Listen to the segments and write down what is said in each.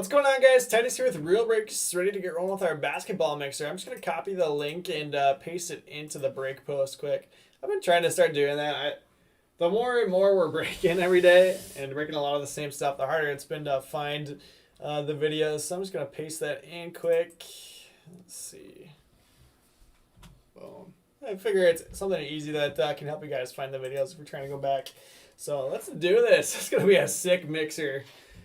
What's going on, guys? Titus here with Real Breaks, ready to get rolling with our basketball mixer. I'm just going to copy the link and paste it into the break post quick. I've been trying to start doing that. The more and more we're breaking every day and breaking a lot of the same stuff, the harder it's been to find the videos. So I'm just going to paste that in quick. Let's see. Boom. I figure it's something easy that can help you guys find the videos if we're trying to go back. So let's do this. It's going to be a sick mixer.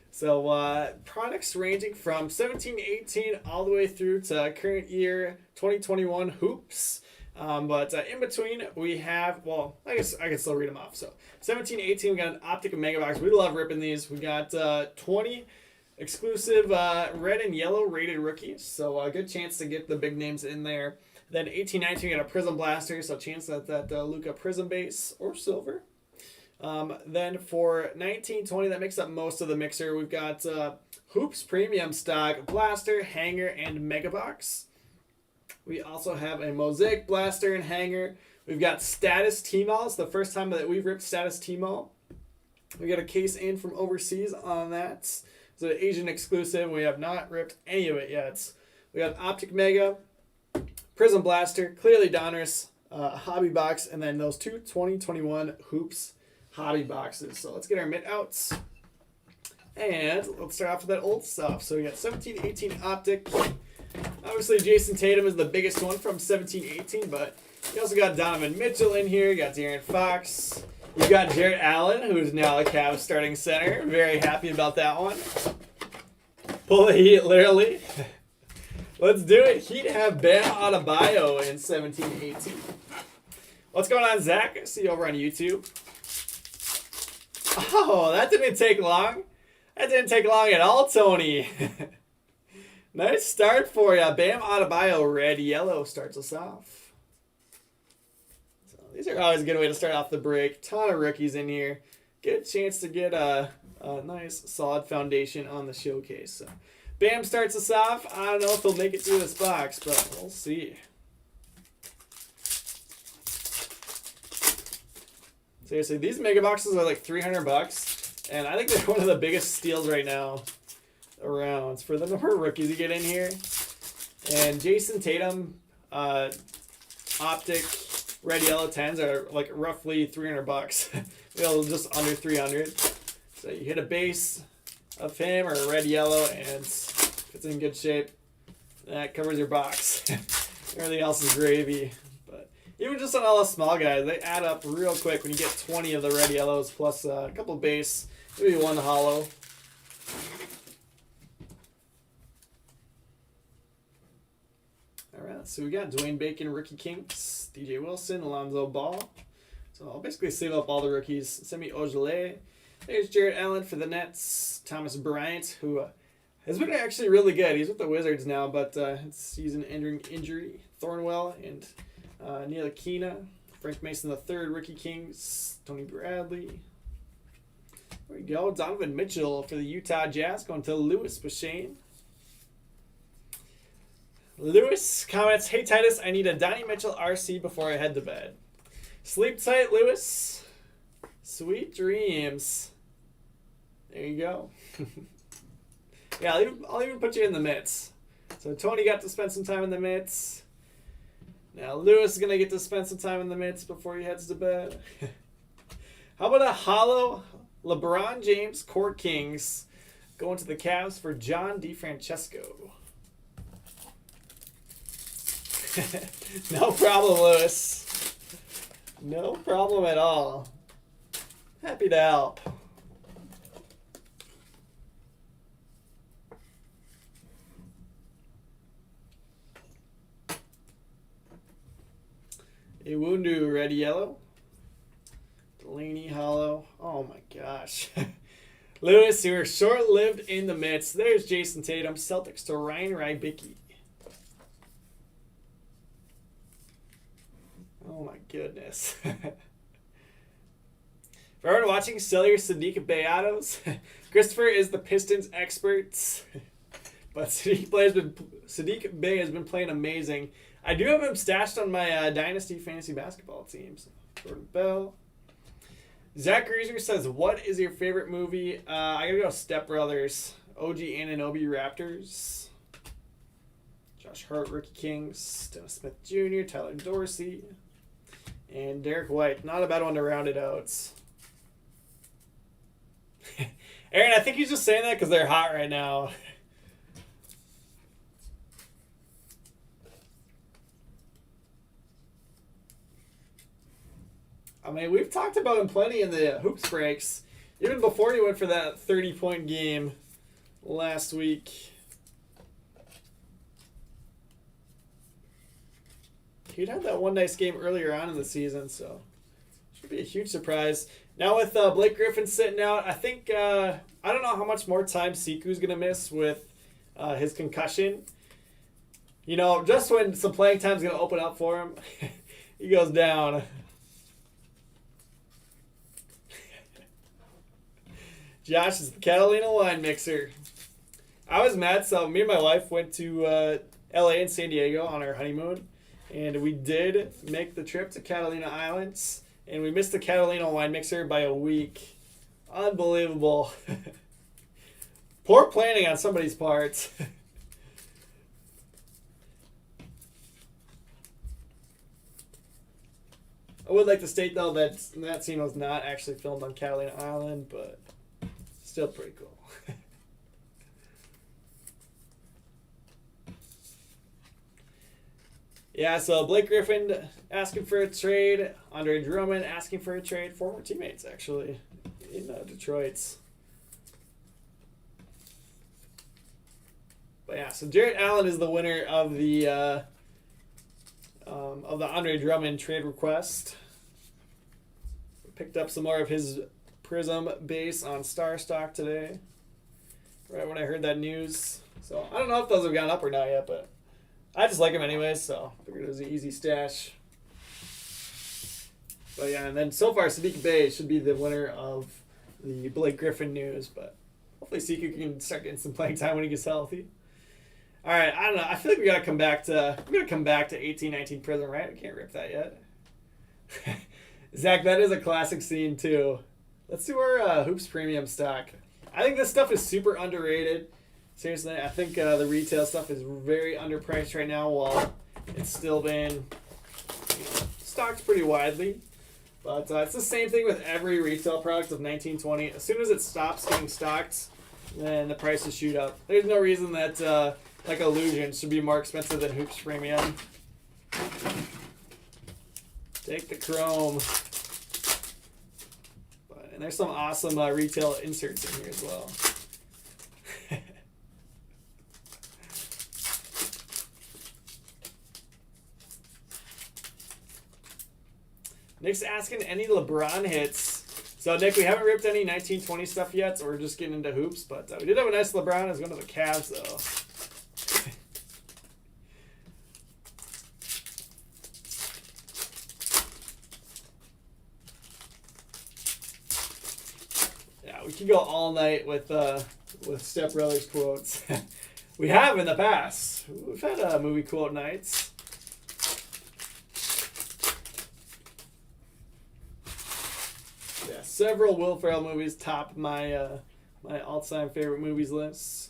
So products ranging from 17-18 all the way through to current year 2021 hoops. But in between we have, well, I guess I can still read them off. So 17-18, we got an Optic Mega Box. We love ripping these. We got 20 exclusive red and yellow rated rookies. So a good chance to get the big names in there. Then 18-19, we got a Prism Blaster. So chance that Luka Prism base or silver. Then for 19-20, that makes up most of the mixer. We've got Hoops Premium Stock, Blaster, Hanger, and Mega Box. We also have a Mosaic Blaster and Hanger. We've got Status T-Mall. It's the first time that we've ripped Status T-Mall. We got a case in from overseas on that. It's an Asian exclusive. We have not ripped any of it yet. We got Optic Mega, Prism Blaster, Clearly Donruss, Hobby Box, and then those two 2021 Hoops Hobby boxes. So let's get our mitt outs. And let's start off with that old stuff. So we got 17-18 Optic. Obviously, Jason Tatum is the biggest one from 17-18, but you also got Donovan Mitchell in here. You got De'Aaron Fox. You got Jarrett Allen, who's now the Cavs starting center. Very happy about that one. Pull the heat, literally. Let's do it. Heat have Bam Adebayo in 17-18. What's going on, Zach? I see you over on YouTube. Oh, that didn't take long. That didn't take long at all, Tony. Nice start for you. Bam Adebayo, red, yellow starts us off. So these are always a good way to start off the break. Ton of rookies in here. Good chance to get a nice, solid foundation on the showcase. So Bam starts us off. I don't know if he'll make it through this box, but we'll see. Seriously, these mega boxes are like $300, and I think they're one of the biggest steals right now around for the number of rookies you get in here. And Jason Tatum, Optic, red, yellow 10s are like roughly $300. Just under 300. So you hit a base of him or a red, yellow, and if it's in good shape, that covers your box. Everything else is gravy. Even just on all the small guys, they add up real quick when you get 20 of the red yellows plus a couple base, maybe one hollow. All right, so we got Dwayne Bacon, Rookie Kings, DJ Wilson, Alonzo Ball. So I'll basically save up all the rookies. Semi Ojeleye. There's Jarrett Allen for the Nets. Thomas Bryant, who has been actually really good. He's with the Wizards now, but it's season-ending injury. Thornwell and Neil Aquina, Frank Mason III, Rookie Kings, Tony Bradley. There we go. Donovan Mitchell for the Utah Jazz going to Lewis Bashane. Lewis comments, "Hey Titus, I need a Donnie Mitchell RC before I head to bed." Sleep tight, Lewis. Sweet dreams. There you go. Yeah, I'll even put you in the mitts. So Tony got to spend some time in the mitts. Now Lewis is going to get to spend some time in the mitts before he heads to bed. How about a hollow LeBron James Court Kings going to the Cavs for John DeFrancesco? No problem, Lewis. No problem at all. Happy to help. Iwundu, red, yellow. Delaney, hollow. Oh my gosh. Lewis, you were short-lived in the midst. There's Jason Tatum, Celtics to Ryan Rybicki. Oh my goodness. For everyone watching, sell your Sadiq Bey autos. Christopher is the Pistons expert. But Sadiq Bey has been playing amazing. I do have him stashed on my Dynasty Fantasy Basketball team. So, Jordan Bell. Zach Greaser says, "What is your favorite movie?" I gotta go Step Brothers. OG Anunoby Raptors. Josh Hart Rookie Kings. Dennis Smith Jr., Tyler Dorsey. And Derek White. Not a bad one to round it out. Aaron, I think he's just saying that because they're hot right now. I mean, we've talked about him plenty in the hoops breaks, even before he went for that 30-point game last week. He'd had that one nice game earlier on in the season, so should be a huge surprise. Now with Blake Griffin sitting out, I think I don't know how much more time Siku's gonna miss with his concussion. You know, just when some playing time's gonna open up for him, he goes down. Josh is the Catalina wine mixer. I was mad, so me and my wife went to LA and San Diego on our honeymoon, and we did make the trip to Catalina Islands, and we missed the Catalina wine mixer by a week. Unbelievable. Poor planning on somebody's part. I would like to state, though, that scene was not actually filmed on Catalina Island, but still pretty cool. Yeah, so Blake Griffin asking for a trade. Andre Drummond asking for a trade. Former teammates, actually, in Detroit. But yeah, so Jarrett Allen is the winner of the Andre Drummond trade request. Picked up some more of his Prism base on Star Stock today, right when I heard that news. So I don't know if those have gone up or not yet, but I just like him anyways, so figured it was an easy stash. But yeah, and then so far Sadiq Bey should be the winner of the Blake Griffin news, but hopefully Siku can start getting some playing time when he gets healthy. All right, I don't know. I feel like we're gonna come back to 1819 Prism, right? We can't rip that yet. Zach, that is a classic scene too. Let's do our Hoops Premium stock. I think this stuff is super underrated. Seriously, I think the retail stuff is very underpriced right now, while it's still been stocked pretty widely. But it's the same thing with every retail product of 1920. As soon as it stops getting stocked, then the prices shoot up. There's no reason that like Illusion should be more expensive than Hoops Premium. Take the chrome. And there's some awesome retail inserts in here as well. Nick's asking any LeBron hits. So, Nick, we haven't ripped any 1920 stuff yet, so we're just getting into hoops. But we did have a nice LeBron as one of the Cavs, though. We could go all night with Step Brothers quotes. We have in the past. We've had movie quote nights. Yeah, several Will Ferrell movies top my my all-time favorite movies lists.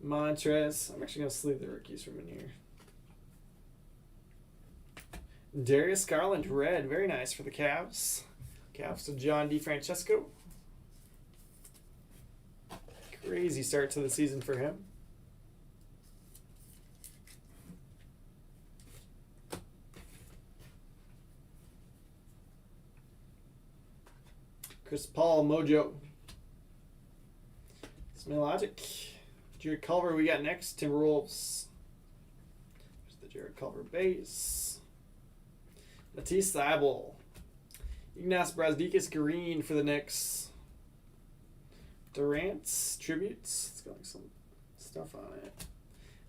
Montrez. I'm actually gonna sleeve the rookies from in here. Darius Garland red, very nice for the Cavs. Caps to John DeFrancesco. Crazy start to the season for him. Chris Paul Mojo. Smell Logic. Jared Culver we got next. Timberwolves. There's the Jared Culver base. Matisse Thybulle. Ignas Brazdeikis green for the Knicks. Durant's tributes. It's got like some stuff on it.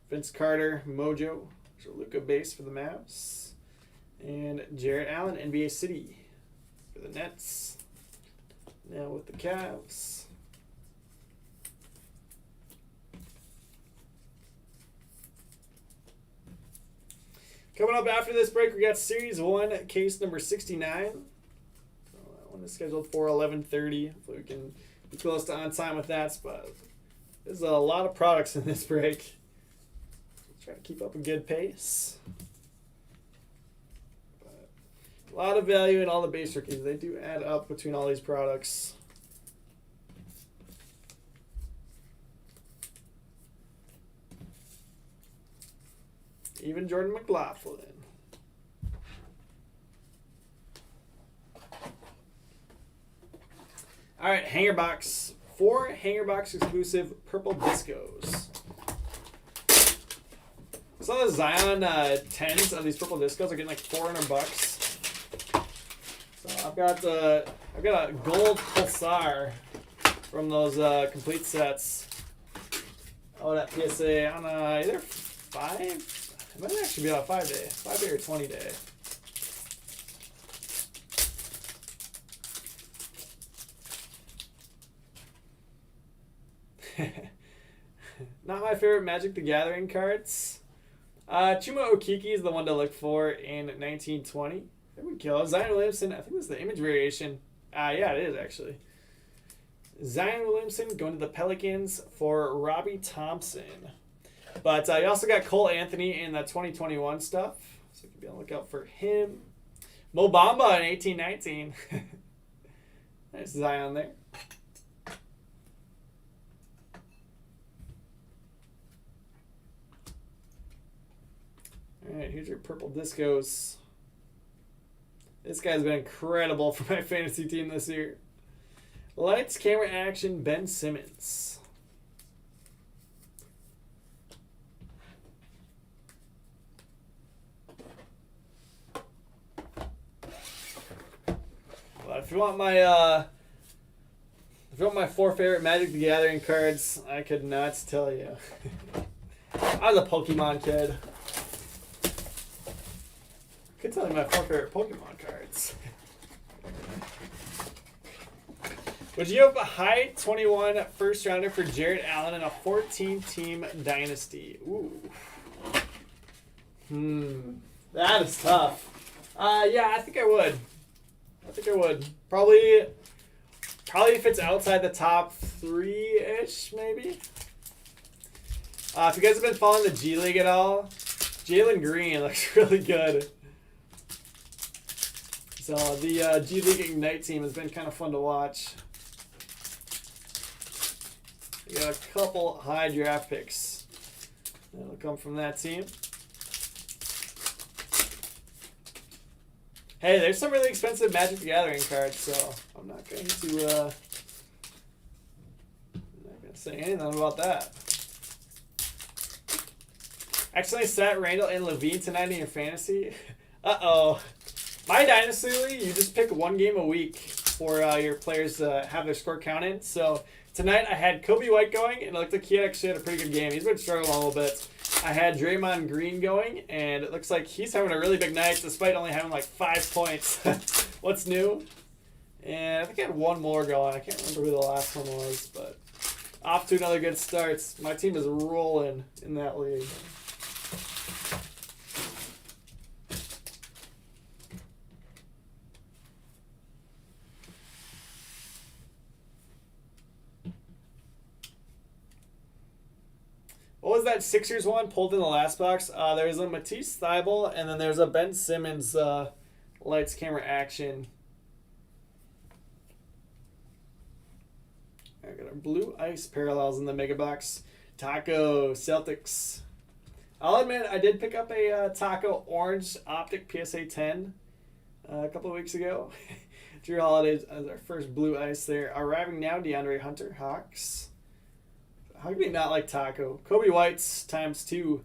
Vince Carter, Mojo. There's a Luka base for the Mavs. And Jarrett Allen, NBA City for the Nets. Now with the Cavs. Coming up after this break, we got Series 1, case number 69. One is scheduled for 11:30. Hopefully we can close to on time with that, but there's a lot of products in this break. Try to keep up a good pace. But a lot of value in all the base rookies. They do add up between all these products. Even Jordan McLaughlin. All right, hanger box. 4 hanger box exclusive purple discos. Some of the Zion 10s of these purple discos are getting like $400. So I've got a gold pulsar from those complete sets. Oh, that PSA on either 5. It might actually be on a 5-day, 5-day or 20-day. Not my favorite Magic the Gathering cards. Chuma Okiki is the one to look for in 1920. There we go. Zion Williamson, I think this is the image variation. Yeah, it is actually. Zion Williamson going to the Pelicans for Robbie Thompson. But you also got Cole Anthony in the 2021 stuff. So you can be on the lookout for him. Mo Bamba in 1819. Nice Zion there. All right, here's your purple discos. This guy's been incredible for my fantasy team this year. Lights, camera, action, Ben Simmons. Well, if you want my 4 favorite Magic the Gathering cards, I could not tell you. I was a Pokemon kid. I could tell you my 4 favorite Pokemon cards. Would you have a high 21 first rounder for Jarrett Allen in a 14-team dynasty? Ooh. That is tough. Yeah, I think I would. Probably if it's outside the top 3-ish, maybe. If you guys have been following the G League at all, Jalen Green looks really good. So the G League Ignite team has been kind of fun to watch. We got a couple high draft picks that'll come from that team. Hey, there's some really expensive Magic the Gathering cards, so I'm not going to say anything about that. Accidentally sat Randall and Levine tonight in your fantasy. Uh-oh. My Dynasty League, you just pick 1 game a week for your players to have their score counted. So tonight I had Kobe White going, and it looked like he actually had a pretty good game. He's been struggling a little bit. I had Draymond Green going, and it looks like he's having a really big night despite only having like 5 points. What's new? And I think I had 1 more going. I can't remember who the last one was, but off to another good start. My team is rolling in that league. What was that Sixers one pulled in the last box? There's a Matisse Thybulle, and then there's a Ben Simmons lights, camera, action. I got our blue ice parallels in the mega box. Taco Celtics. I'll admit I did pick up a Taco orange optic PSA 10 a couple of weeks ago. Drew Holiday as our first blue ice there. Arriving now, DeAndre Hunter, Hawks. How could we not like Taco? Kobe White's ×2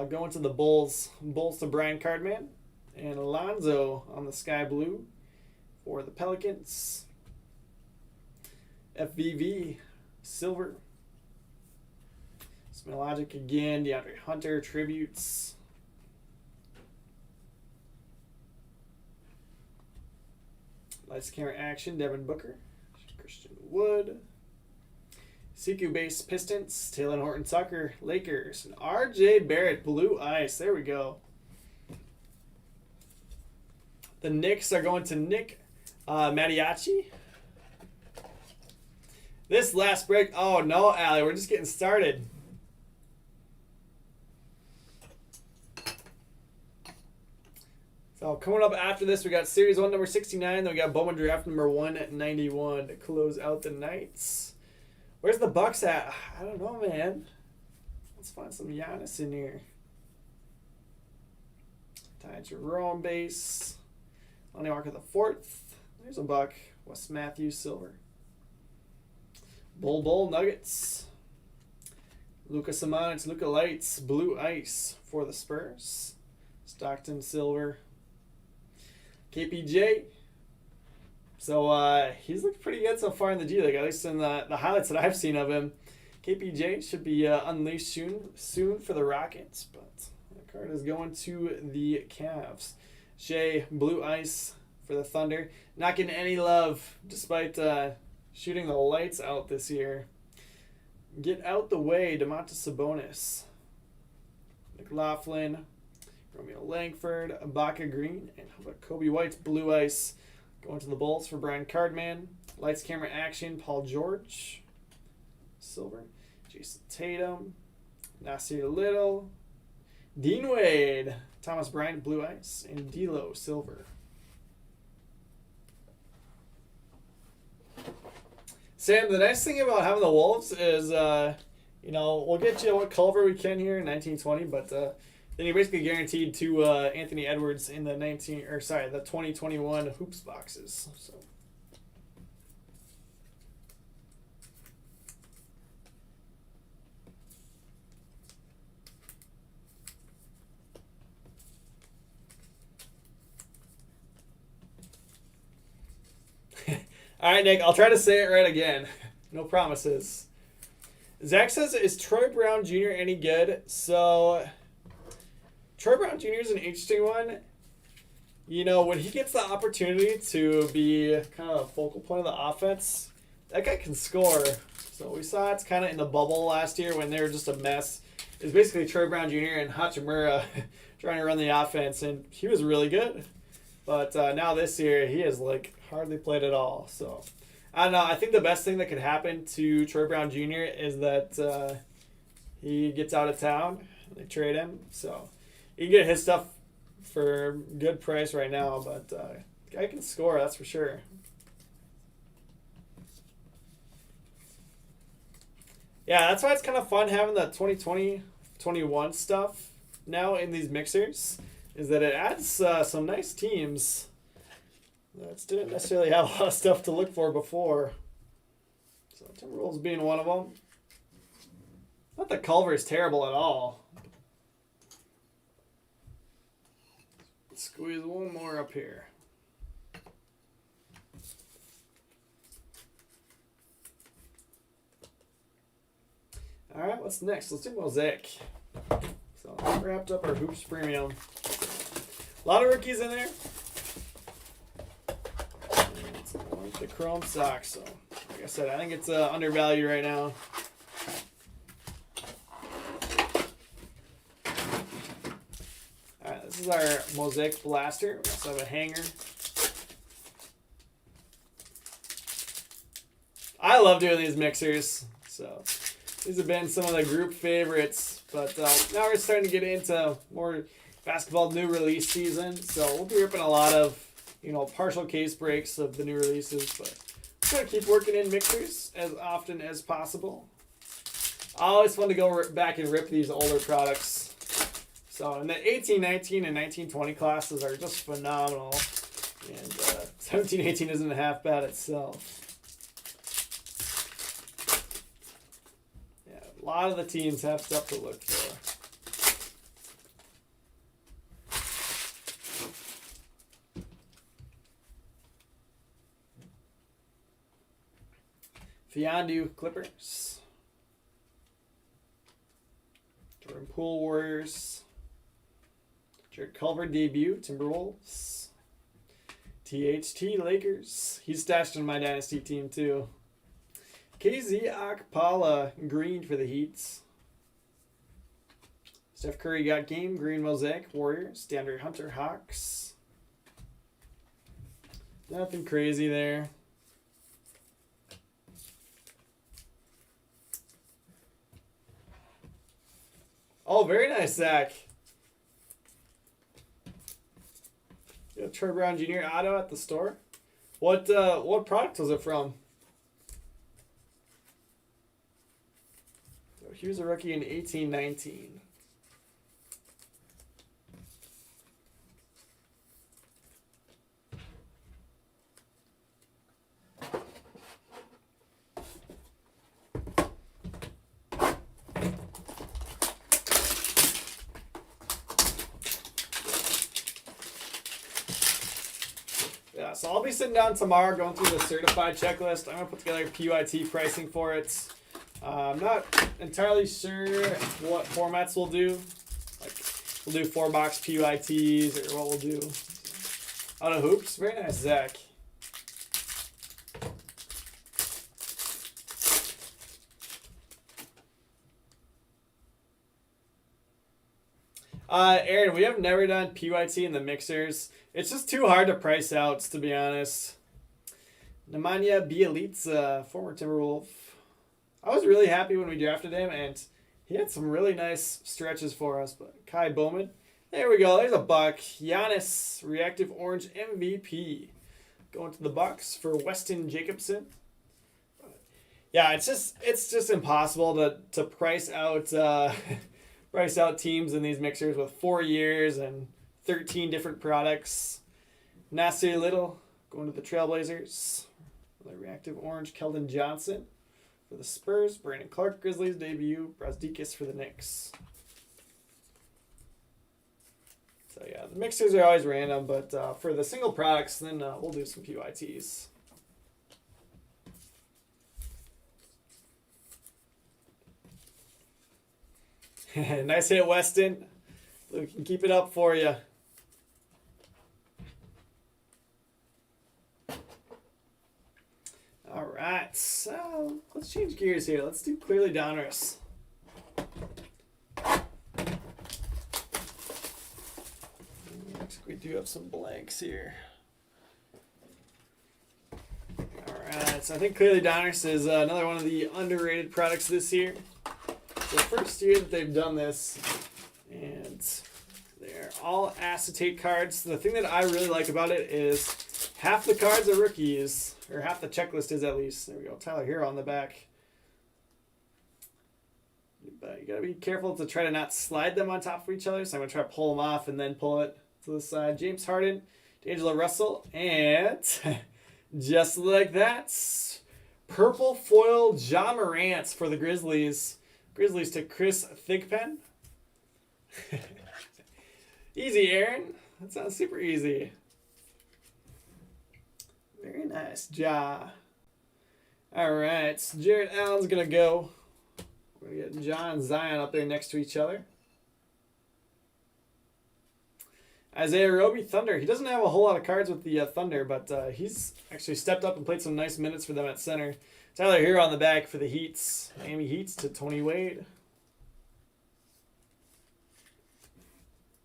going to the Bulls. Bulls to Brian Cardman. And Alonzo on the sky blue for the Pelicans. FVV, silver. Smilogic again. DeAndre Hunter, tributes. Lights, camera, action. Devin Booker. Christian Wood. CQ base Pistons, Taylor Horton Tucker, Lakers, and RJ Barrett, blue ice. There we go. The Knicks are going to Nick Mattiacci. This last break. Oh, no, Allie. We're just getting started. So coming up after this, we got Series 1, number 69. Then we got Bowman Draft number 191 to close out the nights. Where's the Bucks at? I don't know, man. Let's find some Giannis in here. Ty Jerome base. Lonnie Walker the 4th. There's a Buck. Wes Matthews silver. Bull Nuggets. Luka Samanic, Luka Lights, blue ice for the Spurs. Stockton silver. KPJ. So he's looked pretty good so far in the G League, at least in the highlights that I've seen of him. KPJ should be unleashed soon for the Rockets, but that card is going to the Cavs. Shea, blue ice for the Thunder. Not getting any love despite shooting the lights out this year. Get out the way, Domantas Sabonis. McLaughlin, Romeo Langford, Ibaka Green, and how about Kobe White's blue ice going to the Bulls for Brian Cardman. Lights, camera, action, Paul George. Silver. Jason Tatum. Nasir Little. Dean Wade. Thomas Bryant, blue ice. And D'Lo, silver. Sam, the nice thing about having the Wolves is, we'll get you what Culver we can here in 1920, but then you're basically guaranteed to Anthony Edwards in the 2021 hoops boxes. So. All right, Nick, I'll try to say it right again. No promises. Zach says, is Troy Brown Jr. any good? So, Troy Brown Jr. is an interesting one. You know, when he gets the opportunity to be kind of a focal point of the offense, that guy can score. So, we saw it's kind of in the bubble last year when they were just a mess. It was basically Troy Brown Jr. and Hachimura trying to run the offense, and he was really good. But now this year, he has, hardly played at all. So, I don't know. I think the best thing that could happen to Troy Brown Jr. is that he gets out of town. They trade him. So, you can get his stuff for good price right now. But the guy can score, that's for sure. Yeah, that's why it's kind of fun having the 2020-21 stuff now in these mixers. Is that it adds some nice teams that didn't necessarily have a lot of stuff to look for before. So Timberwolves being one of them. Not that Culver is terrible at all. Let's squeeze one more up here. All right, what's next? Let's do Mosaic. So wrapped up our Hoops Premium. A lot of rookies in there. And the Chrome Sox. So, like I said, I think it's undervalued right now. All right, this is our Mosaic Blaster. We also have a hanger. I love doing these mixers. So these have been some of the group favorites. But now we're starting to get into more basketball new release season, so we'll be ripping a lot of, partial case breaks of the new releases, but we're going to keep working in mixers as often as possible. Always fun to go back and rip these older products. So, and the 18-19 and 19-20 classes are just phenomenal, and 17-18 isn't half bad itself. Yeah, a lot of the teams have stuff to look for. Fiondu Clippers. Jordan Poole Warriors. Jared Culver debut Timberwolves. THT Lakers. He's stashed in my dynasty team too. KZ Okpala green for the Heats. Steph Curry got game green Mosaic Warriors. DeAndre Hunter Hawks. Nothing crazy there. Oh, very nice, Zach. You have Troy Brown Jr. auto at the store. What product was it from? So he was a rookie in 18-19. Yeah, so I'll be sitting down tomorrow going through the certified checklist. I'm going to put together PYT pricing for it. I'm not entirely sure what formats we'll do. Like, we'll do 4-box PYTs or what we'll do. Out of hoops. Very nice, Zach. Aaron, we have never done PYT in the mixers. It's just too hard to price out, to be honest. Nemanja Bjelica, former Timberwolf. I was really happy when we drafted him, and he had some really nice stretches for us. But Kai Bowman, there we go. There's a buck. Giannis, reactive orange MVP, going to the Bucks for Weston Jacobson. Yeah, it's just impossible to price out price out teams in these mixers with 4 years and 13 different products. Nasir Little going to the Trailblazers. The reactive orange, Keldon Johnson for the Spurs. Brandon Clark, Grizzlies debut. Brazdeikis for the Knicks. So yeah, the mixers are always random, but for the single products, then we'll do some PYTs. Nice hit, Weston. We can keep it up for you. All right, so let's change gears here. Let's do Clearly Donruss. Looks like we do have some blanks here. All right, so I think Clearly Donruss is another one of the underrated products this year. The first year that they've done this, and they're all acetate cards. The thing that I really like about it is half the cards are rookies, or half the checklist is at least. There we go, Tyler Hero on the back. But you gotta be careful to try to not slide them on top of each other. So I'm gonna try to pull them off and then pull it to the side. James Harden, D'Angelo Russell, and just like that, purple foil Ja Morant for the Grizzlies. Grizzlies to Chris Thigpen. Easy, Aaron. That sounds super easy. Very nice, Ja. All right, so Jared Allen's going to go. We're going to get John and Zion up there next to each other. Isaiah Roby, Thunder. He doesn't have a whole lot of cards with the Thunder, but he's actually stepped up and played some nice minutes for them at center. Tyler Hero on the back for the Heats. Miami Heats to Tony Wade.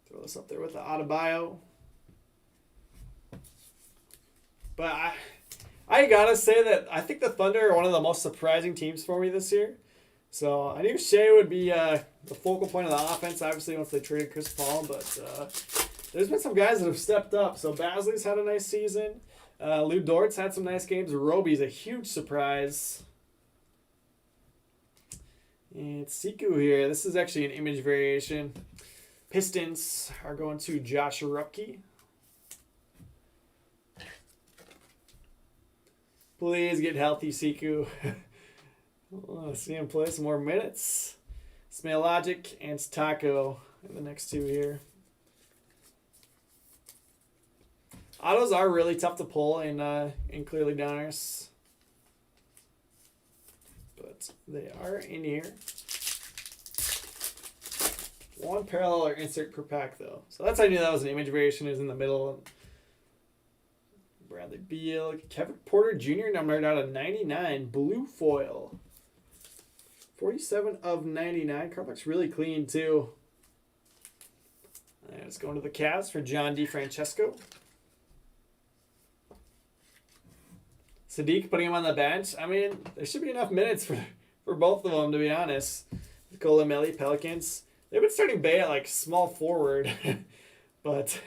Throw this up there with the Adebayo. But I gotta say that I think the Thunder are one of the most surprising teams for me this year. So I knew Shea would be the focal point of the offense, obviously, once they traded Chris Paul. But there's been some guys that have stepped up. So Basley's had a nice season. Lou Dort's had some nice games. Roby's a huge surprise. And Siku here. This is actually an image variation. Pistons are going to Josh Ruppke. Please get healthy, Siku. I want to see him play some more minutes. Smell Logic and Taco in the next two here. Autos are really tough to pull in Clearly Donruss, but they are in here. One parallel or insert per pack, though. So that's how I knew that was an image variation. Is in the middle. Bradley Beal, Kevin Porter Jr. numbered out of 99, blue foil. 47 of 99. Card looks really clean too. And it's going to the Cavs for John DeFrancesco. Sadiq putting him on the bench. I mean, there should be enough minutes for both of them, to be honest. Nicola Melli, Pelicans. They've been starting Bay at like small forward, but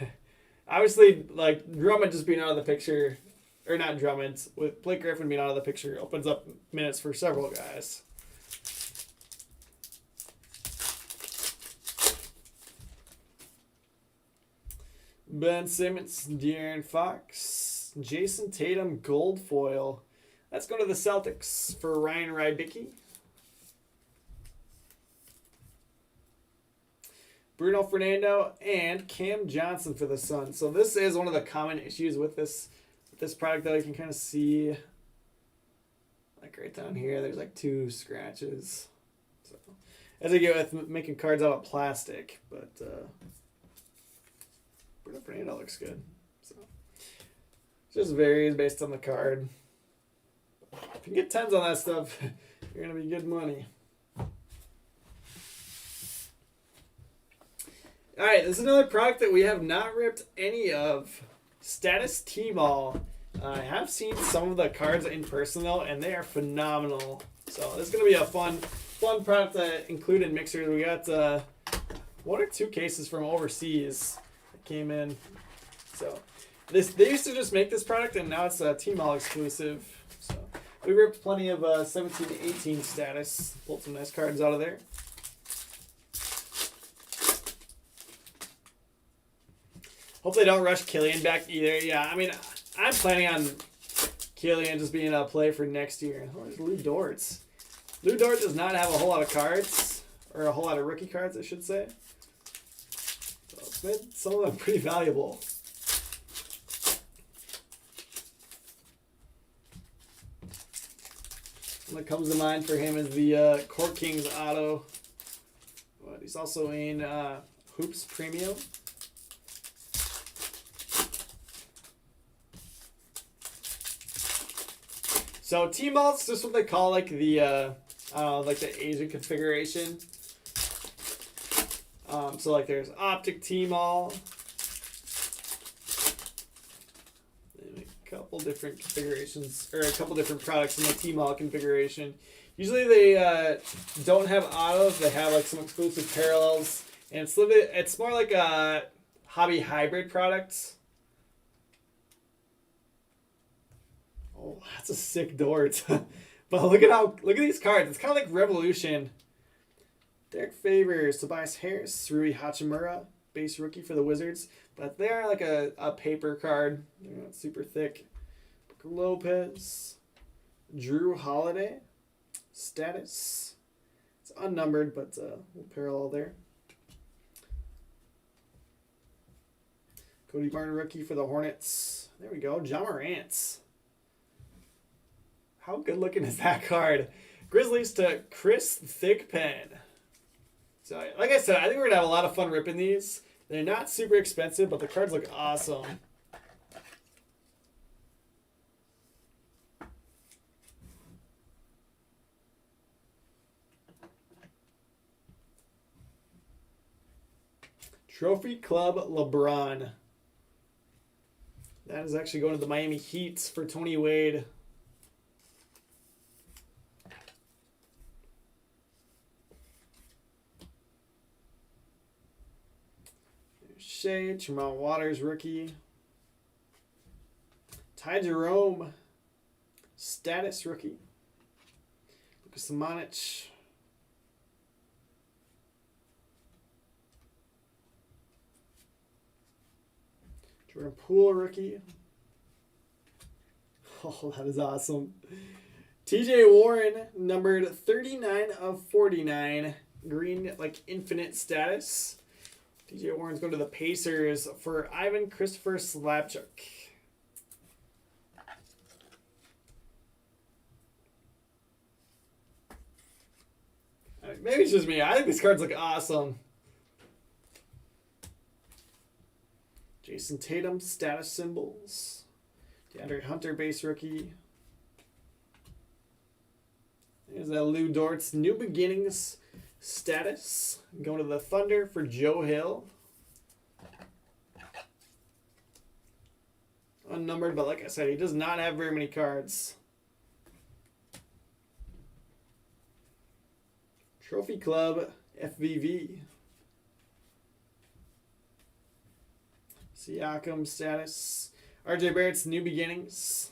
obviously like Drummond just being out of the picture, or not Drummond, with Blake Griffin being out of the picture opens up minutes for several guys. Ben Simmons, De'Aaron Fox, Jason Tatum, gold foil. Let's go to the Celtics for Ryan Rybicki. Bruno Fernando and Cam Johnson for the Suns. So this is one of the common issues with this product that I can kind of see. Like right down here, there's like 2 scratches. So as I get with making cards out of plastic, but Bruno Fernando looks good. So it just varies based on the card. If you get 10s on that stuff, you're gonna be good money. All right, this is another product that we have not ripped any of. Status T-Ball. I have seen some of the cards in person though, and they are phenomenal. So this is gonna be a fun product to include in mixers. We got 1 or 2 cases from overseas that came in. So they used to just make this product, and now it's a T-Ball exclusive. So we ripped plenty of 17 to 18 status. Pulled some nice cards out of there. Hope they don't rush Killian back either. Yeah, I mean, I'm planning on Killian just being a play for next year. Oh, there's Lou Dortz. Lou Dort does not have a whole lot of cards, or a whole lot of rookie cards, I should say. So it's made some of them pretty valuable. One that comes to mind for him is the Court Kings auto. But he's also in Hoops Premium. So T-Ball is just what they call like the I don't know, like the Asian configuration. So like there's Optic T-Ball. A couple different configurations, or a couple different products in the T-Ball configuration. Usually they don't have autos. They have like some exclusive parallels, and it's more like a hobby hybrid product. Oh, that's a sick Dort. But look at these cards. It's kind of like Revolution. Derek Favors, Tobias Harris, Rui Hachimura, base rookie for the Wizards. But they are like a paper card. They're not super thick. Lopez, Drew Holiday, status. It's unnumbered, but a little parallel there. Cody Barton, rookie for the Hornets. There we go. John Morant. How good looking is that card? Grizzlies to Chris Thigpen. So, like I said, I think we're going to have a lot of fun ripping these. They're not super expensive, but the cards look awesome. Trophy Club LeBron. That is actually going to the Miami Heat for Tony Wade. Shea, Tremont Waters, rookie. Ty Jerome, status rookie. Lucas Samanich. Jordan Poole, rookie. Oh, that is awesome. TJ Warren, numbered 39 of 49. Green, like infinite status. TJ Warren's going to the Pacers for Ivan Christopher Slapchuk. Maybe it's just me. I think these cards look awesome. Jason Tatum, status symbols. DeAndre Hunter, base rookie. There's that Lou Dortz, new beginnings. Status. Going to the Thunder for Joe Hill. Unnumbered, but like I said, he does not have very many cards. Trophy Club FVV. Siakam status. RJ Barrett's New Beginnings.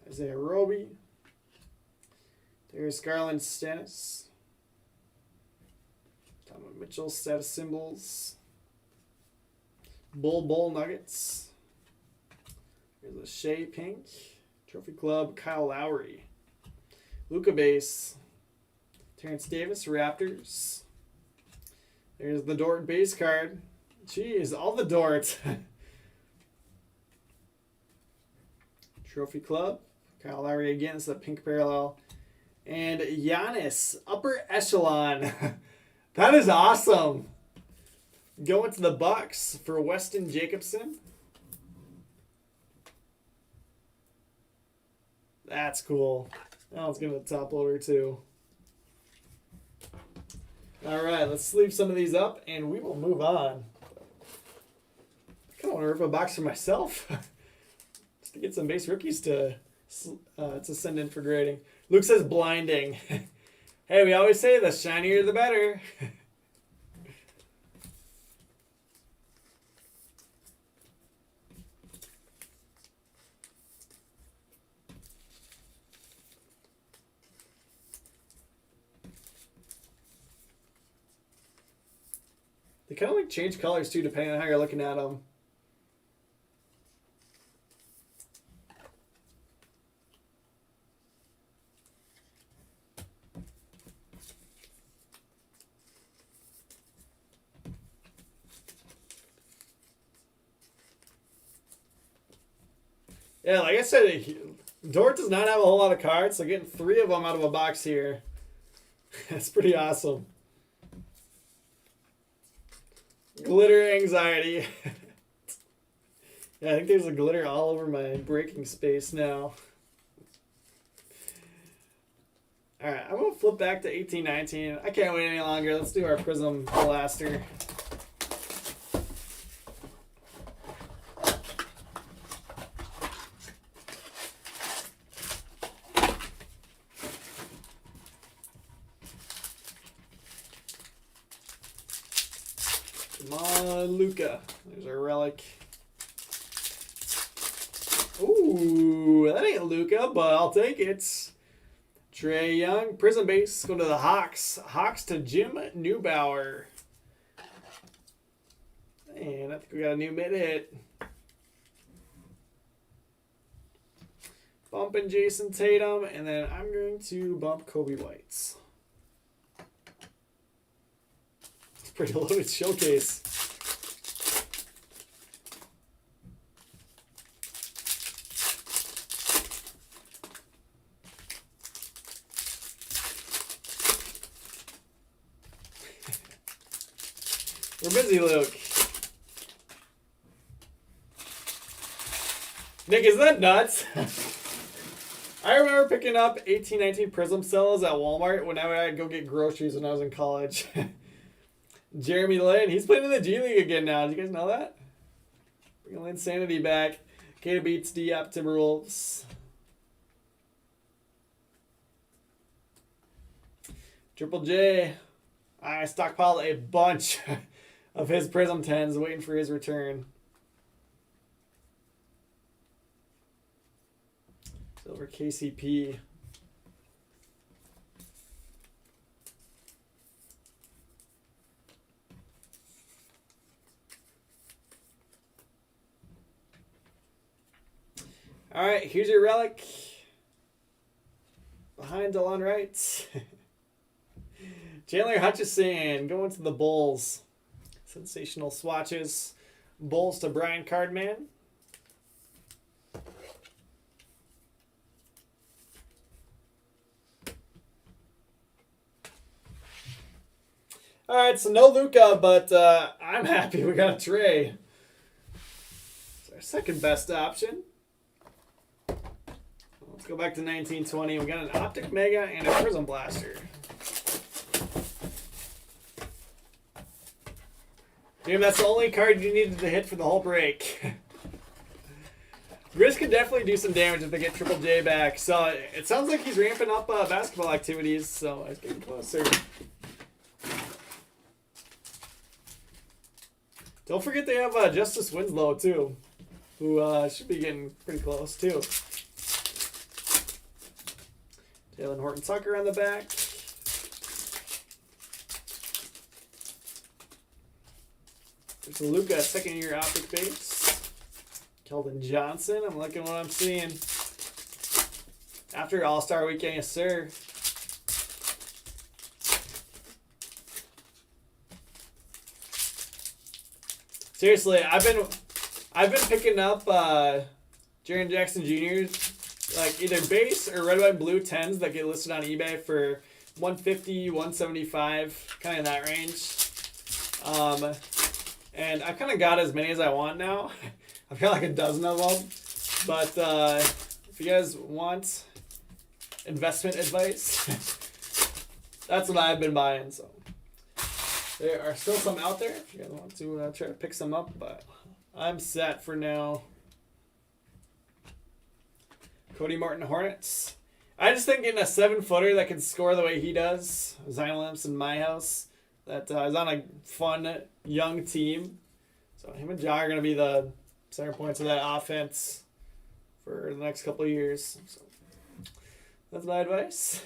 Isaiah Roby. Darius Garland's status. Donovan Mitchell status symbols. Bull Nuggets. Here's a Shea Pink. Trophy Club Kyle Lowry. Luka base. Terrence Davis Raptors. There's the Dort base card. Jeez, all the Dorts. Trophy Club. Kyle Lowry again. It's the pink parallel. And Giannis, upper echelon. That is awesome. Going to the Bucks for Weston Jacobson. That's cool. That one's going to top loader too. All right, let's sleeve some of these up and we will move on. I kind of want to rip a box for myself. Just to get some base rookies to send in for grading. Luke says blinding. Hey, we always say the shinier the better. They kind of like change colors too, depending on how you're looking at them. Yeah, like I said, Dort does not have a whole lot of cards, so getting 3 of them out of a box here, that's pretty awesome. Glitter anxiety. Yeah, I think there's a glitter all over my breaking space now. Alright, I'm going to flip back to 1819. I can't wait any longer. Let's do our Prism Blaster. Come on, Luka. There's our relic. Ooh, that ain't Luka, but I'll take it. Trae Young, Prism base, go to the Hawks. Hawks to Jim Neubauer. And I think we got a new mid hit. Bumping Jason Tatum, and then I'm going to bump Kobe White. It's a pretty loaded showcase. We're busy, Luke. Nick, is that nuts? I remember picking up 1819 Prism cells at Walmart whenever I'd go get groceries when I was in college. Jeremy Lin, he's playing in the G League again now. Did you guys know that? Bringing Insanity back. Kata beats D up Timberwolves. Triple J. I stockpiled a bunch of his Prism 10s waiting for his return. Silver KCP. All right, here's your relic. Behind Delon Wright. Chandler Hutchison going to the Bulls. Sensational swatches. Bulls to Brian Cardman. All right, so no Luka, but I'm happy we got a Trae. It's our second best option. Let's go back to 1920. We got an Optic Mega and a Prism Blaster. Damn, that's the only card you needed to hit for the whole break. Grizz could definitely do some damage if they get Triple J back. So it sounds like he's ramping up basketball activities, so it's getting closer. Don't forget they have Justice Winslow too, who should be getting pretty close too. Jalen Horton-Tucker on the back. There's a Luka second-year optic base. Keldon Johnson. I'm liking what I'm seeing. After All-Star Weekend, yes, sir. Seriously, I've been picking up Jaren Jackson Jr. like either base or red, white, and blue 10s that get listed on eBay for 150, 175, kind of in that range. And I've kind of got as many as I want now. I've got like a dozen of them. But if you guys want investment advice, that's what I've been buying. So there are still some out there if you guys want to try to pick some up, but I'm set for now. Cody Martin Hornets. I just think getting a 7-footer that can score the way he does, Zion Williamson in my house, that is on a fun young team. So him and Ja are going to be the center points of that offense for the next couple of years. So that's my advice.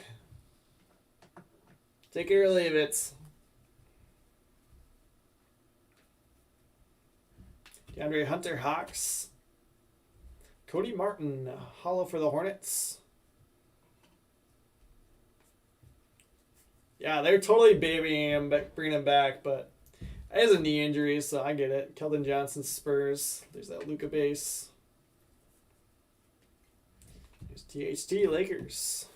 Take it or leave it. DeAndre Hunter Hawks. Cody Martin, hollow for the Hornets. Yeah, they're totally babying him, bringing him back, but he has a knee injury, so I get it. Keldon Johnson, Spurs. There's that Luka base. There's THT, Lakers.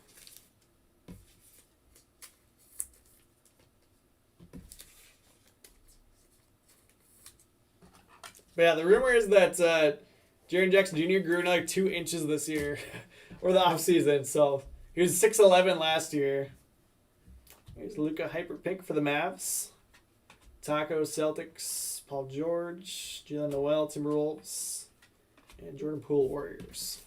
But yeah, the rumor is that Jaren Jackson Jr. grew another 2 inches this year, or the offseason. So he was 6'11" last year. Here's Luka Hyper Pink for the Mavs. Taco Celtics, Paul George, Jalen Noel Timberwolves, and Jordan Poole Warriors.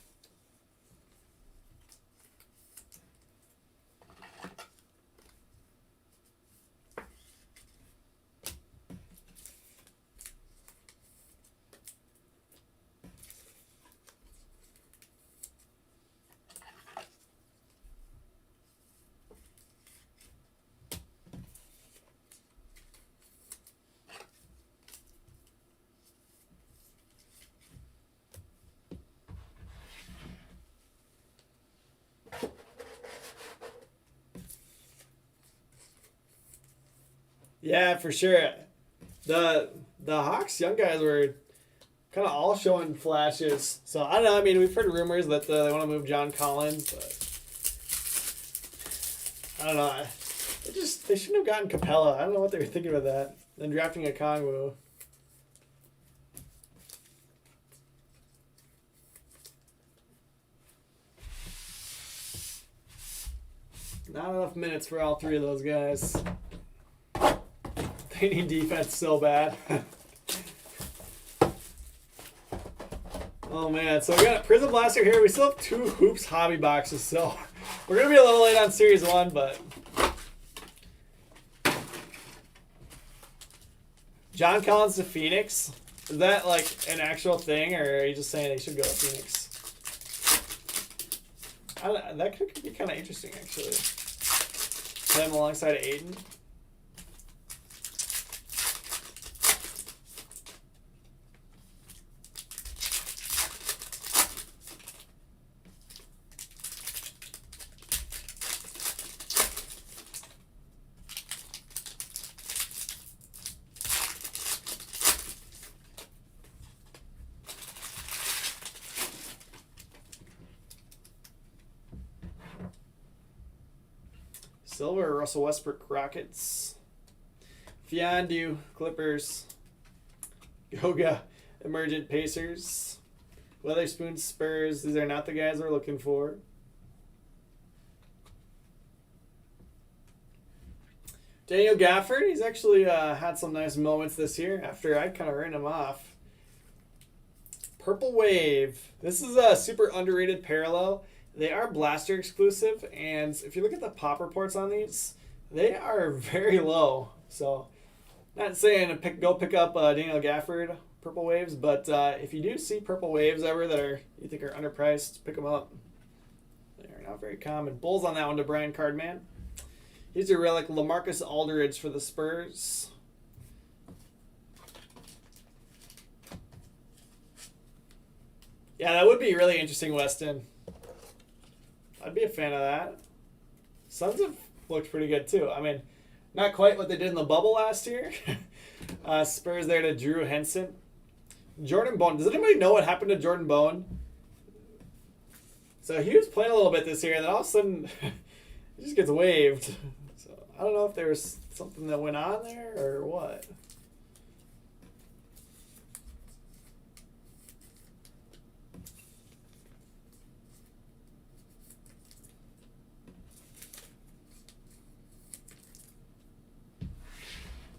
Yeah, for sure. The Hawks young guys were kind of all showing flashes. So I don't know. I mean, we've heard rumors that they want to move John Collins, but I don't know. They shouldn't have gotten Capella. I don't know what they were thinking about that. Then drafting a Kongwu. Not enough minutes for all three of those guys. They need defense so bad. Oh man, so we got Prism Blaster here. We still have 2 Hoops hobby boxes, so we're going to be a little late on Series 1, but John Collins to Phoenix. Is that like an actual thing, or are you just saying they should go to Phoenix? That could be kind of interesting, actually. Put him alongside of Aiden. Silver, Russell Westbrook, Rockets. Fiondu, Clippers. Yoga, Emergent, Pacers. Weatherspoon, Spurs. These are not the guys we're looking for. Daniel Gafford, he's actually had some nice moments this year after I kind of ran him off. Purple Wave. This is a super underrated parallel. They are Blaster exclusive, and if you look at the pop reports on these, they are very low. So Not saying go pick up Daniel Gafford Purple Waves, but if you do see Purple Waves ever that you think are underpriced, pick them up. They're not very common. Bulls on that one to Brian Cardman. Here's your relic, LaMarcus Aldridge for the Spurs. Yeah, that would be really interesting, Weston. I'd be a fan of that. Suns have looked pretty good, too. I mean, not quite what they did in the bubble last year. Spurs there to Drew Henson. Jordan Bone. Does anybody know what happened to Jordan Bone? So he was playing a little bit this year, and then all of a sudden he just gets waived. So I don't know if there was something that went on there or what.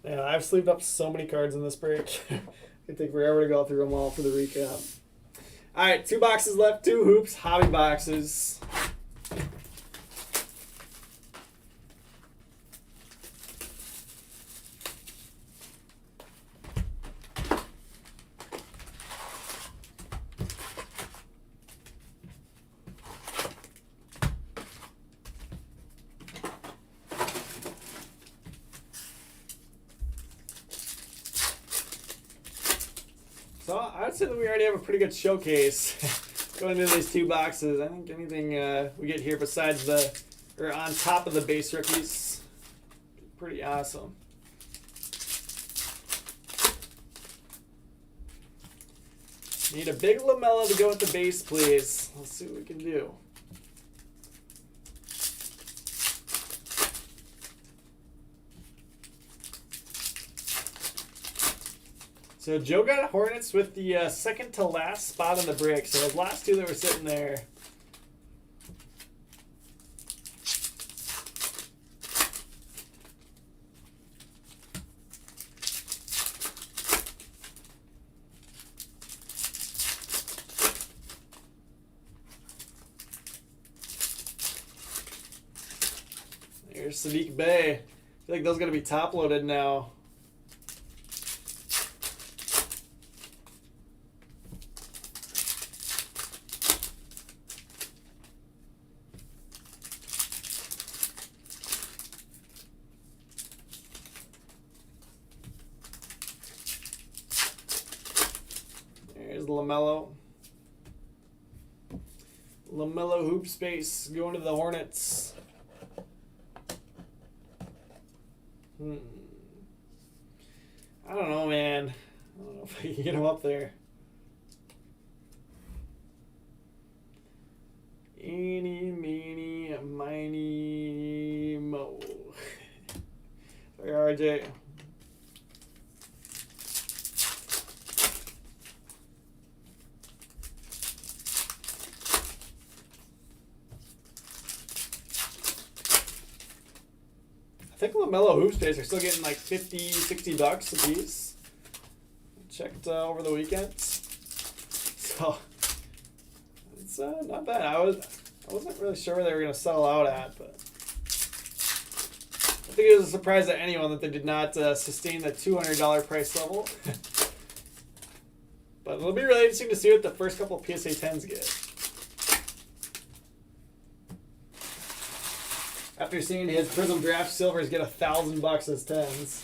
Yeah, I've sleeved up so many cards in this break. It'd take forever to go through them all for the recap. All right, 2 boxes left, 2 hoops, hobby boxes. So I would say that we already have a pretty good showcase going into these 2 boxes. I think anything we get here besides or on top of the base rookies, pretty awesome. Need a big LaMelo to go with the base, please. Let's see what we can do. So Joe got Hornets with the second to last spot on the break. So those last 2 that were sitting there. There's Sadiq Bey. I feel like those are going to be top loaded now. There's LaMelo. LaMelo hoop space going to the Hornets. I don't know, man. I don't know if I can get him up there. Eeny, meeny, miny, mo. Sorry, RJ. I think LaMelo hoop space are still getting like $50, $60 a piece. Checked over the weekend, so it's not bad. I wasn't really sure where they were going to settle out at, but I think it was a surprise to anyone that they did not sustain the $200 price level. But it'll be really interesting to see what the first couple of PSA 10s get. After seeing his Prism Draft Silvers get $1,000 as 10s.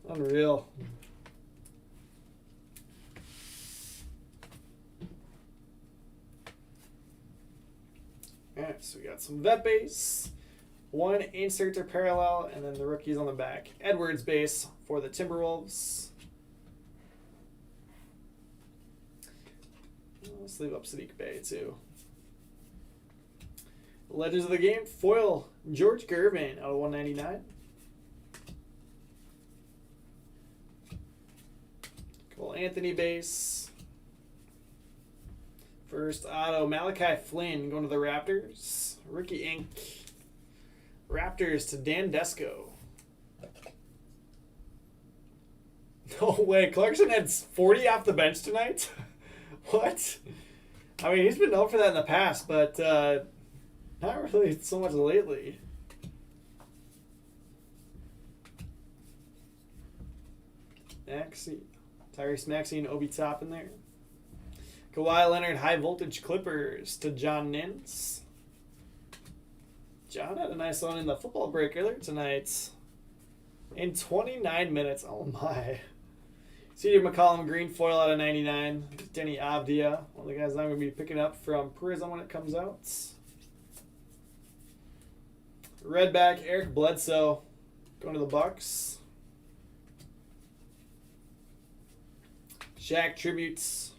Unreal. Alright, so we got some vet base, 1 insert or parallel, and then the rookies on the back. Edwards base for the Timberwolves. Let's leave up Sadiq Bey too. Legends of the Game, foil George Gervin out of 199. Cole Anthony base. First auto, Malachi Flynn going to the Raptors. Rookie ink. Raptors to Dan Desco. No way, Clarkson had 40 off the bench tonight? What? I mean, he's been known for that in the past, but not really so much lately. Maxey. Tyrese Maxey and Obi Toppin there. Kawhi Leonard, High Voltage Clippers to John Nins. John had a nice one in the football break earlier tonight. In 29 minutes. Oh my. C.J. McCollum, green foil out of 99. Denny Avdia, one of the guys I'm going to be picking up from Prism when it comes out. Redback, Eric Bledsoe, going to the Bucks. Shaq tributes.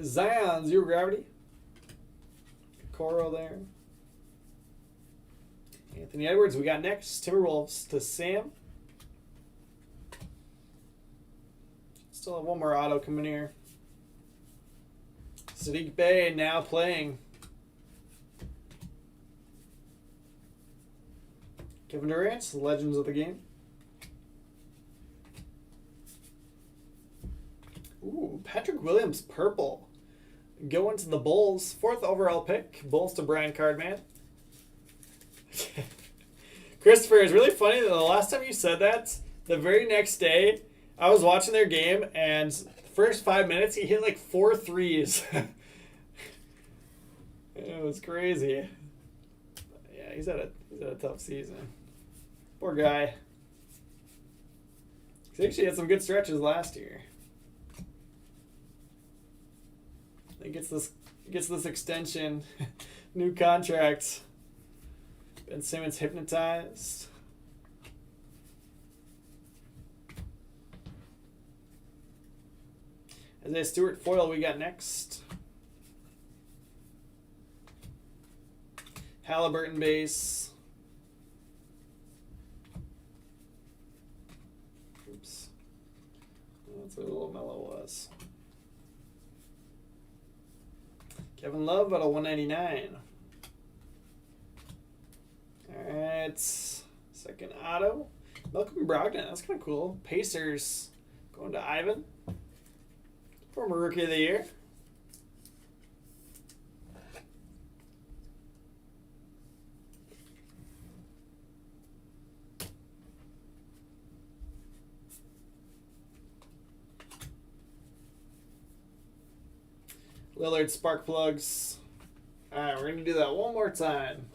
Zion, Zero Gravity. Coro there. Anthony Edwards, we got next. Timberwolves to Sam. Still have one more auto coming here. Sadiq Bey now playing. Kevin Durant, Legends of the Game. Ooh, Patrick Williams, purple. Going to the Bulls. 4th overall pick. Bulls to Brian Cardman. Christopher, it's really funny that the last time you said that, the very next day, I was watching their game, and first 5 minutes, he hit like 4 threes. It was crazy. Yeah, he's had a tough season. Poor guy. He actually had some good stretches last year. He gets this extension, new contract. Ben Simmons hypnotized. Isaiah Stewart foil we got next. Halliburton base. Oops. That's where the little mellow was. Kevin Love out of 199. Alright. Second auto. Malcolm Brogdon. That's kind of cool. Pacers going to Ivan. Former Rookie of the Year. Lillard spark plugs. Alright, we're going to do that one more time.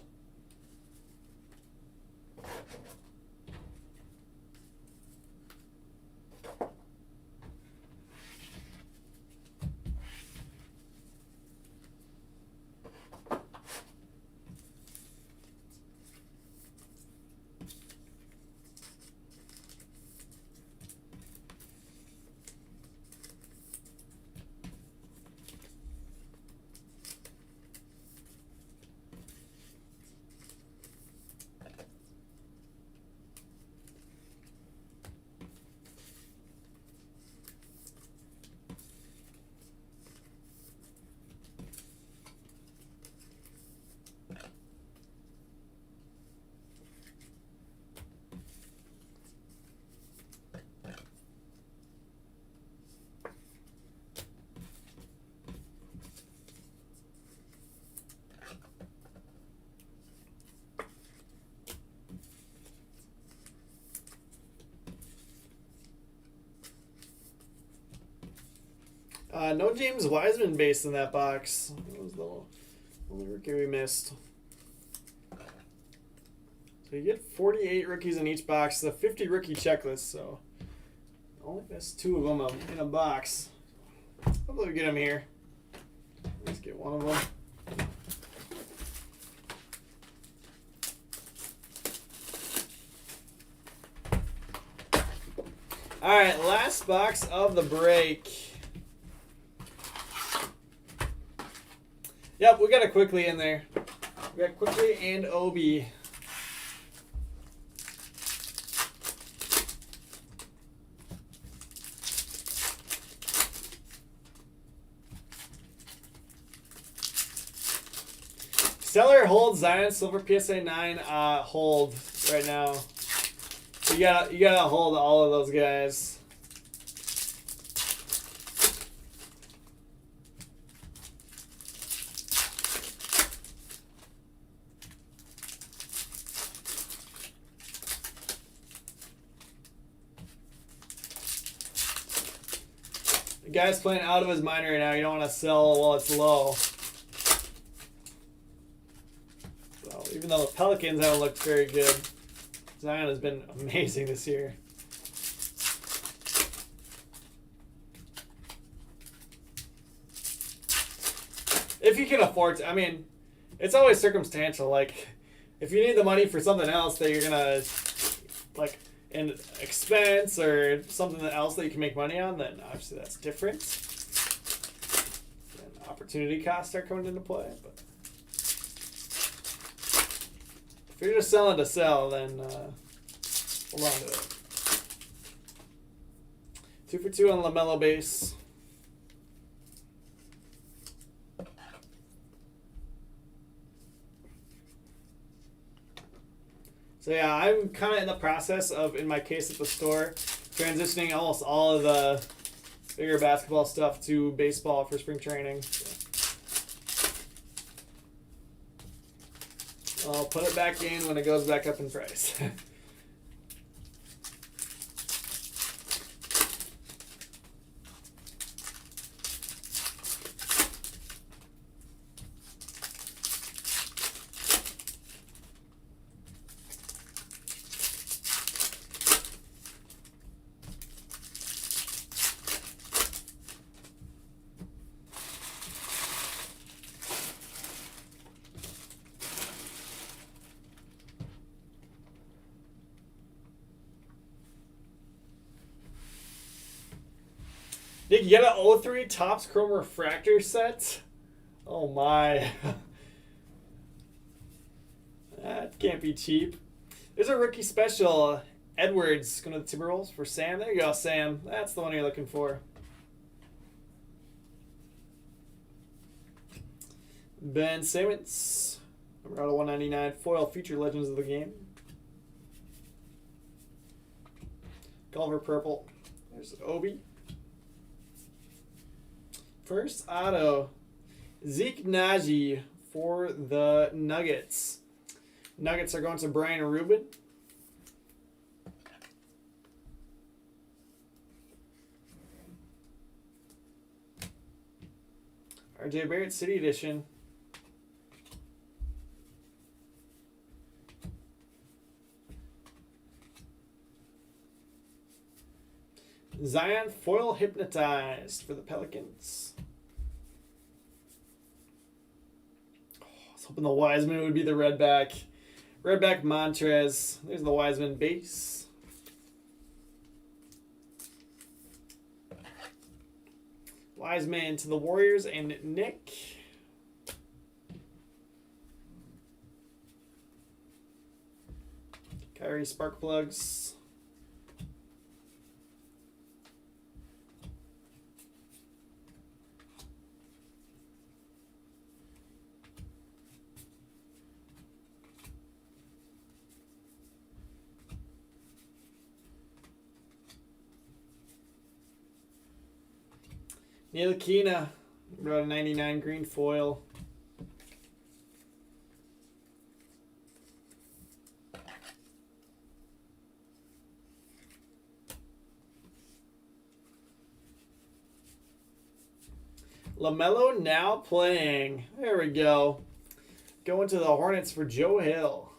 No James Wiseman base in that box. That was the only rookie we missed. So you get 48 rookies in each box. It's a 50 rookie checklist, so only missed 2 of them in a box. Hopefully we get them here. Let's get one of them. All right, last box of the break. Yep, we got a Quickly in there. We got Quickly and Obi. Seller holds Zion Silver PSA 9 hold right now. You gotta hold all of those guys. guy's playing out of his mind right now. You don't want to sell while it's low. So even though the Pelicans haven't looked very good, Zion has been amazing this year. If you can afford to, I mean, it's always circumstantial. Like, if you need the money for something else that you're gonna, like, an expense or something else that you can make money on, then obviously that's different. And opportunity costs start coming into play. But if you're just selling to sell, then hold on to it. 2 for 2 on LaMelo base. So yeah, I'm kind of in the process of, in my case at the store, transitioning almost all of the bigger basketball stuff to baseball for spring training. So I'll put it back in when it goes back up in price. Nick, you got an 03 Topps Chrome Refractor set? Oh my. That can't be cheap. There's a rookie special. Edwards going to the Timberwolves for Sam. There you go, Sam. That's the one you're looking for. Ben Simmons. Number out of 199. Foil feature Legends of the Game. Culver purple. There's Obi. First auto, Zeke Naji for the Nuggets. Nuggets are going to Brian Rubin. RJ Barrett City Edition. Zion foil hypnotized for the Pelicans. Oh, I was hoping the Wiseman would be the redback. Redback Montrez. There's the Wiseman base. Wiseman to the Warriors and Nick. Kyrie spark plugs. Ntilikina, about a 99 green foil. LaMelo now playing. There we go. Going to the Hornets for Joe Hill.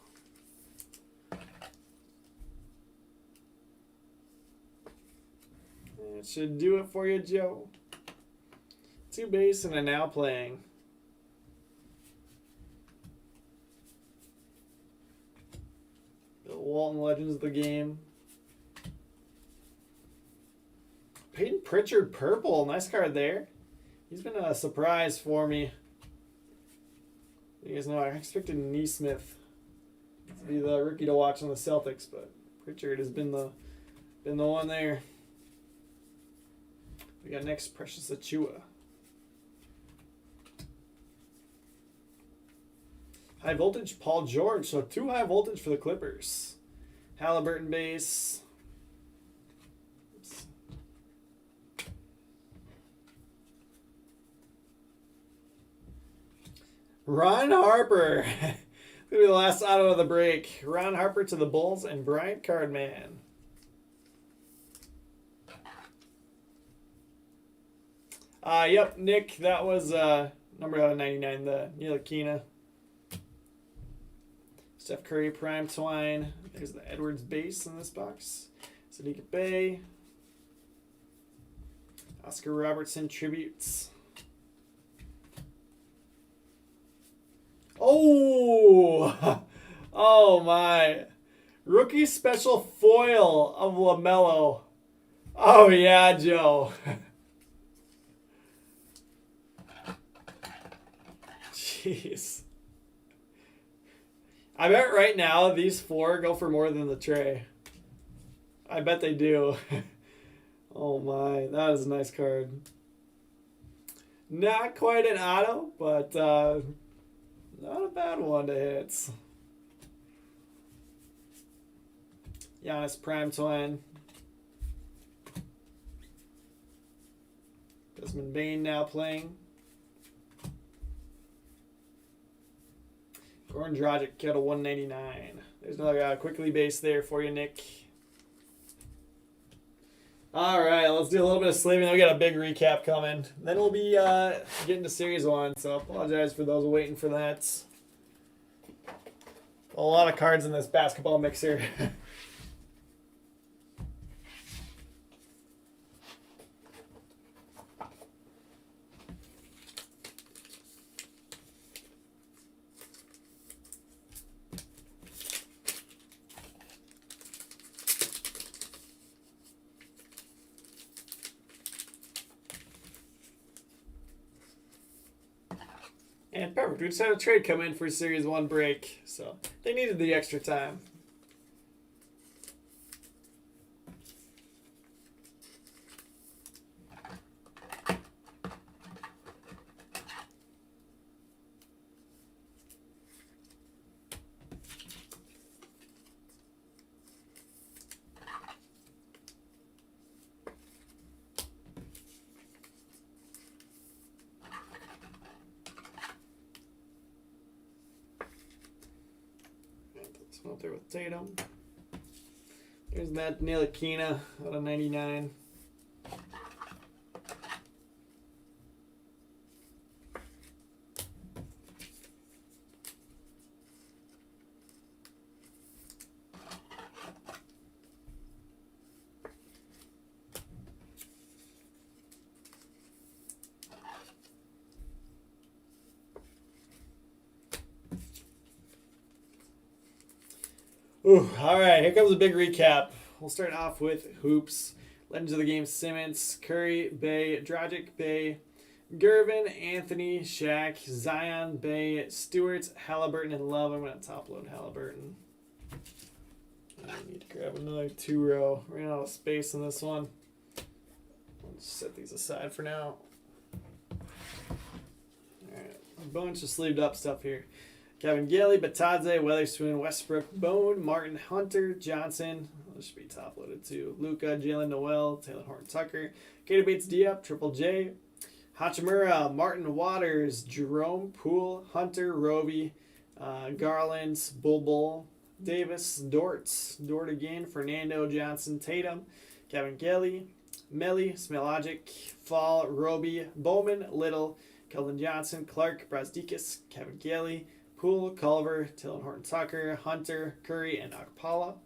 That should do it for you, Joe. 2 base and a now playing. The Walton Legends of the Game. Peyton Pritchard purple. Nice card there. He's been a surprise for me. You guys know I expected Neesmith to be the rookie to watch on the Celtics, but Pritchard has been the one there. We got next Precious Achua. High voltage Paul George, so 2 high voltage for the Clippers. Halliburton base. Oops. Ron Harper. Gonna be the last auto of the break. Ron Harper to the Bulls and Bryant Cardman. Yep, Nick, that was number 99, the Ntilikina. Steph Curry, Prime Twine. There's the Edwards base in this box. Sadiq Bey. Oscar Robertson tributes. Oh! Oh my. Rookie special foil of LaMelo. Oh yeah, Joe. Jeez. I bet right now these 4 go for more than the tray. I bet they do. Oh my, that is a nice card. Not quite an auto, but not a bad one to hit. Giannis Prime Twine. Desmond Bain now playing. Goran Dragic, Kettle 199. There's another quickly base there for you, Nick. All right, let's do a little bit of sleeving. Then we got a big recap coming. Then we'll be getting to Series 1, so I apologize for those waiting for that. A lot of cards in this basketball mixer. And perfect. We just had a trade come in for Series 1 break, so they needed the extra time. Up there with Tatum. There's that Ntilikina out of 99. Ooh, all right, here comes a big recap. We'll start off with Hoops. Legends of the Game, Simmons, Curry, Bay, Dragic, Bay, Gervin, Anthony, Shaq, Zion, Bay, Stewart, Halliburton, and Love. I'm going to top load Halliburton. I need to grab another 2-row. Ran out of space in this one. Let's set these aside for now. All right, a bunch of sleeved up stuff here. Kevin Gilly, Batadze, Weatherspoon, Westbrook, Bone, Martin, Hunter, Johnson. This should be top loaded too. Luca, Jalen Noel, Taylor Horton Tucker, Katie Bates Diop, Triple J, Hachimura, Martin Waters, Jerome Poole, Hunter, Roby, Garland, Bull, Davis, Dort again, Fernando, Johnson, Tatum, Kevin Gilly, Melly, Smilogic, Fall, Roby, Bowman, Little, Keldon Johnson, Clark, Brazdeikis, Kevin Gilly, Poole, Culver, Taylor Horton Tucker, Hunter, Curry, and Akpala.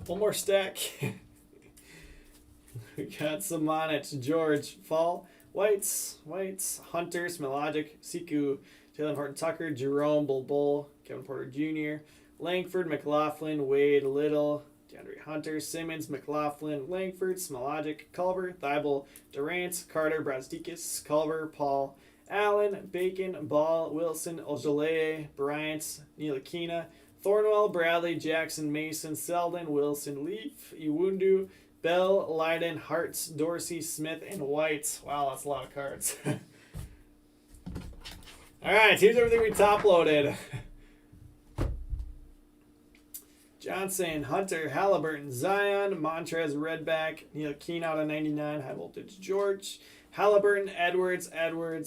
One more stack. We got some on it. George, Fall, Whites, Hunter, Smilogic, Siku, Taylor Horton Tucker, Jerome, Bull, Kevin Porter Jr., Langford, McLaughlin, Wade, Little, DeAndre Hunter, Simmons, McLaughlin, Langford, Smilogic, Culver, Thibault, Durant, Carter, Brazdeikis, Culver, Paul, Allen, Bacon, Ball, Wilson, Ojale, Bryant, Ntilikina, Thornwell, Bradley, Jackson, Mason, Selden, Wilson, Leaf, Iwundu, Bell, Leiden, Hartz, Dorsey, Smith, and White. Wow, that's a lot of cards. All right, here's everything we top loaded. Johnson, Hunter, Halliburton, Zion, Montrez, Redback, Neil Keen out of 99, high voltage George, Halliburton, Edwards,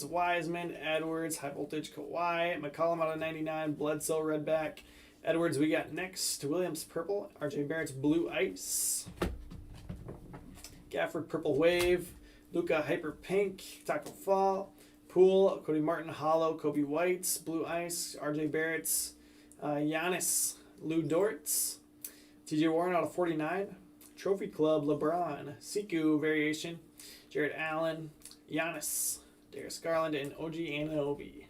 Wiseman, Edwards, high voltage Kawhi, McCollum out of 99, Bledsoe, Redback, Edwards we got next, Williams, purple, RJ Barrett's blue ice, Gafford, purple wave, Luca, hyper pink, Taco Fall, Poole, Cody Martin, hollow, Kobe White's blue ice, RJ Barrett's, Giannis, Lou Dort's, TJ Warren out of 49, Trophy Club, LeBron, Siku variation, Jared Allen, Giannis, Darius Garland, and OG Anunoby.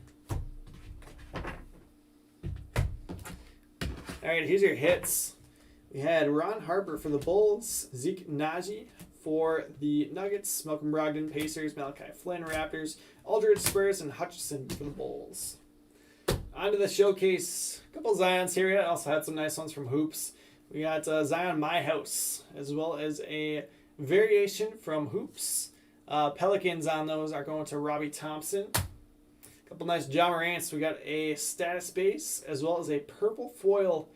All right, here's your hits. We had Ron Harper for the Bulls, Zeke Naji for the Nuggets, Malcolm Brogdon, Pacers, Malachi Flynn, Raptors, Aldridge, Spurs, and Hutchison for the Bulls. On to the showcase. A couple Zions here. I also had some nice ones from Hoops. We got Zion My House, as well as a variation from Hoops. Pelicans on those are going to Robbie Thompson. A couple nice Ja Morants. We got a status base, as well as a purple foil,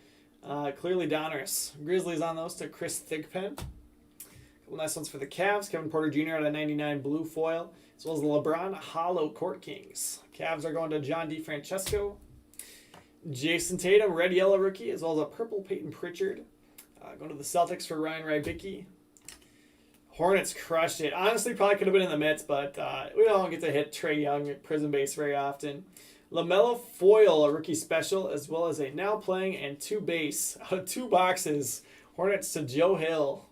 clearly Donruss. Grizzlies on those to Chris Thigpen. A couple nice ones for the Cavs. Kevin Porter Jr. out of 99 blue foil, as well as the LeBron Hollow Court Kings. Cavs are going to John DeFrancesco. Jason Tatum, red yellow rookie, as well as a purple Peyton Pritchard. Going to the Celtics for Ryan Rybicki. Hornets crushed it. Honestly, probably could have been in the Mets, but we don't get to hit Trae Young at prison base very often. LaMelo foil, a rookie special, as well as a now playing and 2 base out of 2 boxes. Hornets to Joe Hill.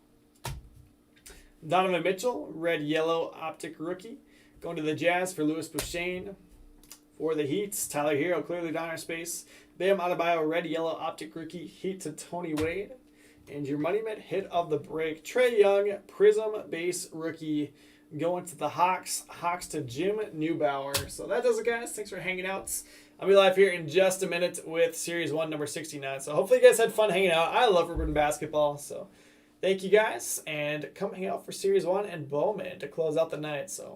Donovan Mitchell, red yellow optic rookie. Going to the Jazz for Louis Bouchain. For the Heats, Tyler Hero, clearly Donruss space. Bam Adebayo, red yellow optic rookie. Heat to Tony Wade. And your Money Met hit of the break, Trae Young, Prism base rookie, going to the Hawks. Hawks to Jim Neubauer. So that does it, guys. Thanks for hanging out. I'll be live here in just a minute with Series 1, number 69. So hopefully you guys had fun hanging out. I love ribbon basketball. So thank you guys. And come hang out for Series 1 and Bowman to close out the night. So